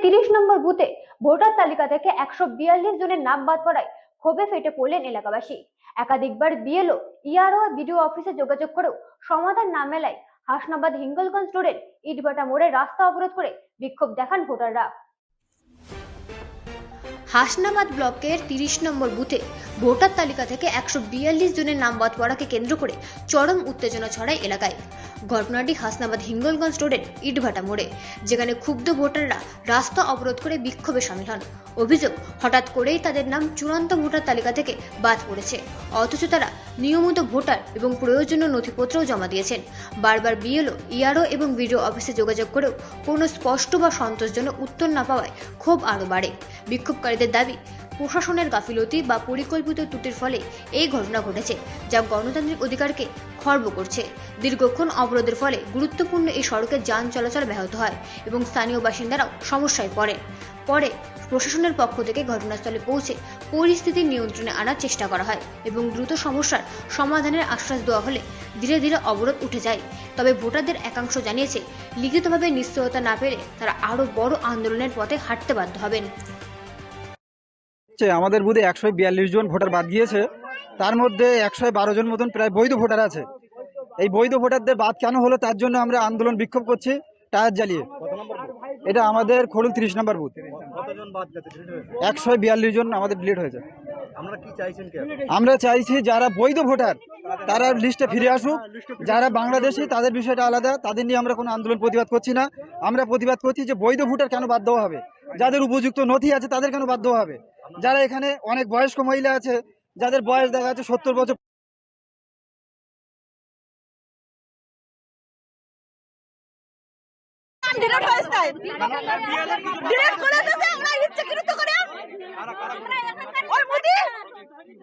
30 নম্বর বুথে ভোটার তালিকা থেকে 142 জনের নাম বাদ পড়ায় ক্ষোভে ফেটে পড়লেন এলাকাবাসী। একাধিকবার বিএলও, ইআরও, বিডিও অফিসে যোগাযোগ করেও সমাধান না মেলায় হাসনাবাদ হিঙ্গলগঞ্জ রোডের ইটভাটা মোড়ে রাস্তা অবরোধ করে বিক্ষোভ দেখান ভোটাররা। হাসনাবাদ ব্লকের 30 নম্বর বুথে ভোটার তালিকা থেকে 142 জনের নাম বাদ পড়াকে কেন্দ্র করে চরম উত্তেজনা ছড়ায় এলাকায়। ঘটনাটি হাসনাবাদ হিঙ্গলগঞ্জ রোডের ইটভাটা মোড়ে, যেখানে ক্ষুব্ধ ভোটাররা রাস্তা অবরোধ করে বিক্ষোভে সামিল হন। অভিযোগ, হঠাৎ করেই তাদের নাম চূড়ান্ত ভোটার তালিকা থেকে বাদ পড়েছে, অথচ তারা নিয়মিত ভোটার এবং প্রয়োজনীয় নথিপত্রও জমা দিয়েছেন। বারবার বিএলও, ইআরও এবং বিডিও অফিসে যোগাযোগ করেও কোনো স্পষ্ট বা সন্তোষজনক উত্তর না পাওয়ায় ক্ষোভ আরও বাড়ে। বিক্ষোভকারীদের দাবি, প্রশাসনের গাফিলতি বা পরিকল্পিত ত্রুটির ফলে এই ঘটনা ঘটেছে, যা গণতান্ত্রিক অধিকারকে খর্ব করছে। দীর্ঘক্ষণ অবরোধের ফলে গুরুত্বপূর্ণ এই সড়কে যান চলাচল ব্যাহত হয় এবং স্থানীয় বাসিন্দারাও সমস্যায় পড়েন। পরে প্রশাসনের পক্ষ থেকে ঘটনাস্থলে পৌঁছে পরিস্থিতি নিয়ন্ত্রণে আনার চেষ্টা করা হয় এবং দ্রুত সমস্যার সমাধানের আশ্বাস দেওয়া হলে ধীরে ধীরে অবরোধ উঠে যায়। তবে ভোটারদের একাংশ জানিয়েছে, লিখিতভাবে নিশ্চয়তা না পেলে তারা আরও বড় আন্দোলনের পথে হাঁটতে বাধ্য হবেন। আমাদের বুথে 142 জন ভোটার বাদ গিয়েছে, তার মধ্যে 112 জন মতন প্রায় বৈধ ভোটার আছে। এই বৈধ ভোটারদের বাদ কেন হলো তার জন্য আমরা আন্দোলন বিক্ষোভ করছি টায়ার জ্বালিয়ে। এটা আমাদের খোলুল 30 নম্বর বুথ। 142 জন আমাদের ডিলিট হয়েছে। আমরা চাইছি যারা বৈধ ভোটার তারা লিস্টে ফিরে আসুক, যারা বাংলাদেশি তাদের বিষয়টা আলাদা, তাদের নিয়ে আমরা কোনো আন্দোলন প্রতিবাদ করছি না। আমরা প্রতিবাদ করছি যে বৈধ ভোটার কেন বাদ দেওয়া হবে, যাদের উপযুক্ত নথি আছে তাদের কেন বাদ দেওয়া হবে, যারা এখানে অনেক বয়স্ক মহিলা আছে যাদের বয়স দেখা যাচ্ছে 70 বছর।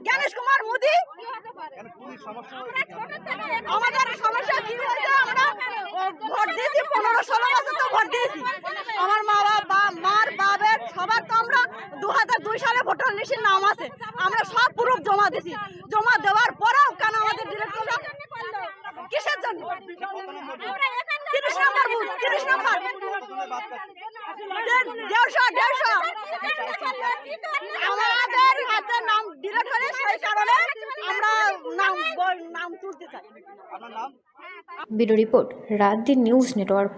জ্ঞানেশ কুমার মোদি, আমাদের সমস্যা কি হয়েছে? আমরা ভোট দিয়েছি 15-16 বছর তো ভোট দিয়েছি। আমার মা বাবা, মার বাবার সবার তো আমরা 2002 সালে ভোটার লিস্টের নাম আছে, আমরা সব প্রুফ জমা দিয়েছি। জমা দেওয়ার পরেও কেন আমাদের ডিরেক্ট করলো? কিসের জন্য? 30 নম্বর বুথ, 30 নম্বর 150 আমাদের হাতে নাম ডিলেট হলে সেই কারণে আমরা নাম তুলতে চাই। ব্যুরো রিপোর্ট, রাত দিন নিউজ নেটওয়ার্ক।